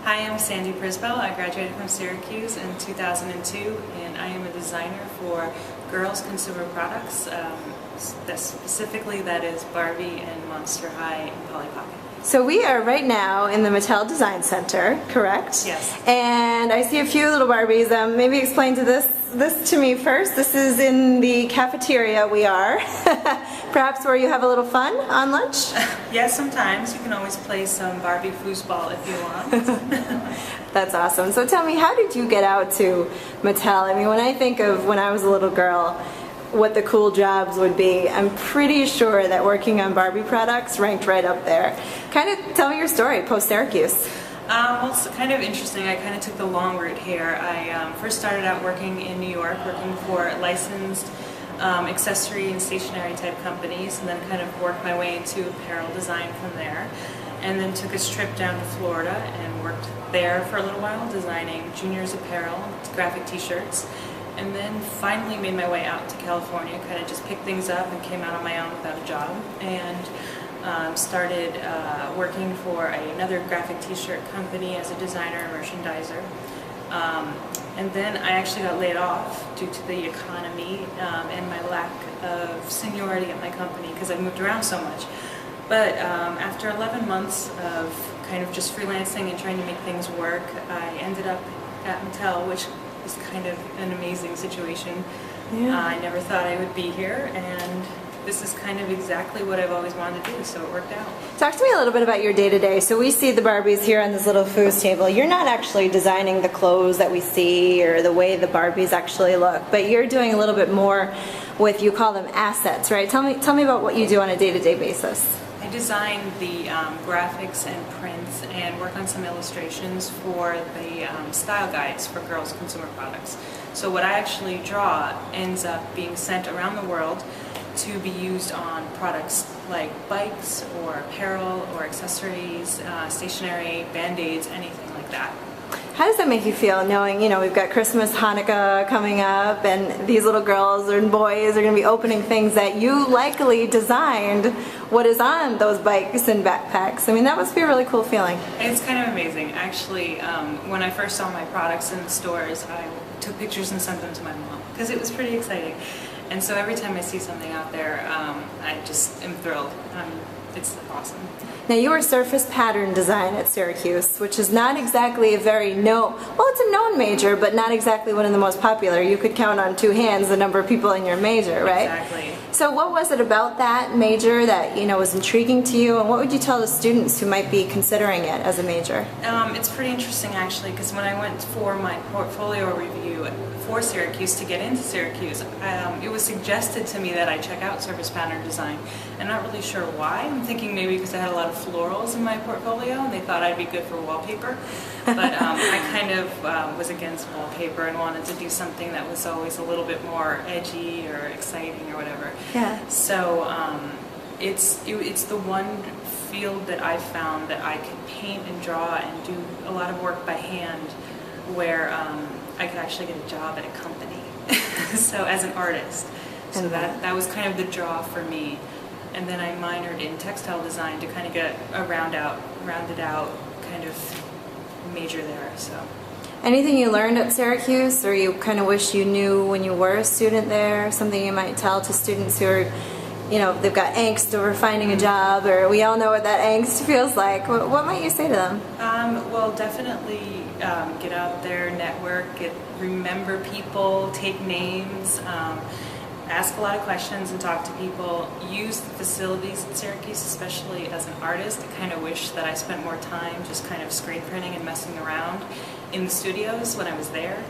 Hi, I'm Sandy Prisbell. I graduated from Syracuse in 2002, and I am a designer for Girls Consumer Products. Specifically, that is Barbie and Monster High and Polly Pocket. So we are right now in the Mattel Design Center, correct? Yes. And I see a few little Barbies. Maybe explain to this to me first. This is in the cafeteria we are. Perhaps where you have a little fun on lunch? Yes, sometimes. You can always play some Barbie foosball if you want. That's awesome. So tell me, how did you get out to Mattel? I mean, when I think of when I was a little girl, what the cool jobs would be, I'm pretty sure that working on Barbie products ranked right up there. Kind of tell me your story post-Syracuse. Well, it's kind of interesting. I kind of took the long route here. I first started out working in New York, working for licensed accessory and stationery type companies, and then kind of worked my way into apparel design from there. And then took a trip down to Florida and worked there for a little while, designing juniors apparel, graphic t-shirts. And then finally made my way out to California, kind of just picked things up and came out on my own without a job. And started working for another graphic t-shirt company as a designer and merchandiser. And then I actually got laid off due to the economy and my lack of seniority at my company because I moved around so much. But after 11 months of kind of just freelancing and trying to make things work, I ended up at Mattel, which was kind of an amazing situation. Yeah. I never thought I would be here, and this is kind of exactly what I've always wanted to do, so it worked out. Talk to me a little bit about your day-to-day. So we see the Barbies here on this little foos table. You're not actually designing the clothes that we see or the way the Barbies actually look, but you're doing a little bit more with, you call them assets, right? Tell me about what you do on a day-to-day basis. I design the graphics and prints and work on some illustrations for the style guides for Girls Consumer Products. So what I actually draw ends up being sent around the world to be used on products like bikes or apparel or accessories, stationery, band-aids, anything like that. How does that make you feel knowing, you know, we've got Christmas, Hanukkah coming up, and these little girls and boys are going to be opening things that you likely designed what is on those bikes and backpacks? I mean, that must be a really cool feeling. It's kind of amazing. Actually, when I first saw my products in the stores, I took pictures and sent them to my mom because it was pretty exciting. And so every time I see something out there, I just am thrilled. It's awesome. Now you were surface pattern design at Syracuse, which is not exactly a very well, it's a known major, but not exactly one of the most popular. You could count on two hands the number of people in your major, right? Exactly. So what was it about that major that, you know, was intriguing to you, and what would you tell the students who might be considering it as a major? It's pretty interesting actually, because when I went for my portfolio review for Syracuse to get into Syracuse, it was suggested to me that I check out surface pattern design. I'm not really sure why. I'm thinking maybe because I had a lot of florals in my portfolio and they thought I'd be good for wallpaper. But I kind of was against wallpaper and wanted to do something that was always a little bit more edgy or exciting or whatever. Yeah. So it's the one field that I found that I could paint and draw and do a lot of work by hand where I could actually get a job at a company. So as an artist. So that was kind of the draw for me. And then I minored in textile design to kind of get a rounded out kind of major there. So. Anything you learned at Syracuse, or you kind of wish you knew when you were a student there? Something you might tell to students who are, you know, they've got angst over finding a job, or we all know what that angst feels like. What might you say to them? Well, definitely get out there, network, remember people, take names. Ask a lot of questions and talk to people. Use the facilities at Syracuse, especially as an artist. I kind of wish that I spent more time just kind of screen printing and messing around in the studios when I was there.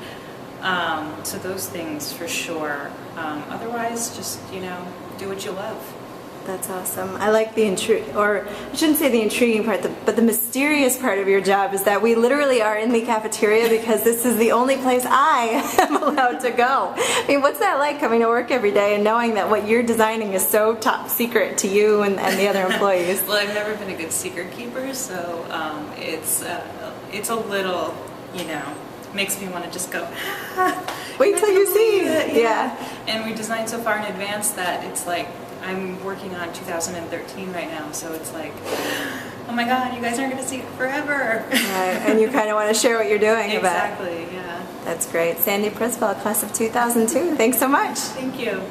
So those things for sure. Otherwise, just, you know, do what you love. That's awesome. I like the or I shouldn't say the intriguing part, but the mysterious part of your job is that we literally are in the cafeteria because this is the only place I am allowed to go. I mean, what's that like coming to work every day and knowing that what you're designing is so top secret to you and the other employees? Well, I've never been a good secret keeper, so it's a little, you know, makes me want to just go, wait till you see it. Yeah. And we designed so far in advance that it's like, I'm working on 2013 right now, so it's like, oh my God, you guys aren't going to see it forever. Right, and you kind of want to share what you're doing Exactly, yeah. That's great. Sandy Prisbell, class of 2002. Thanks so much. Thank you.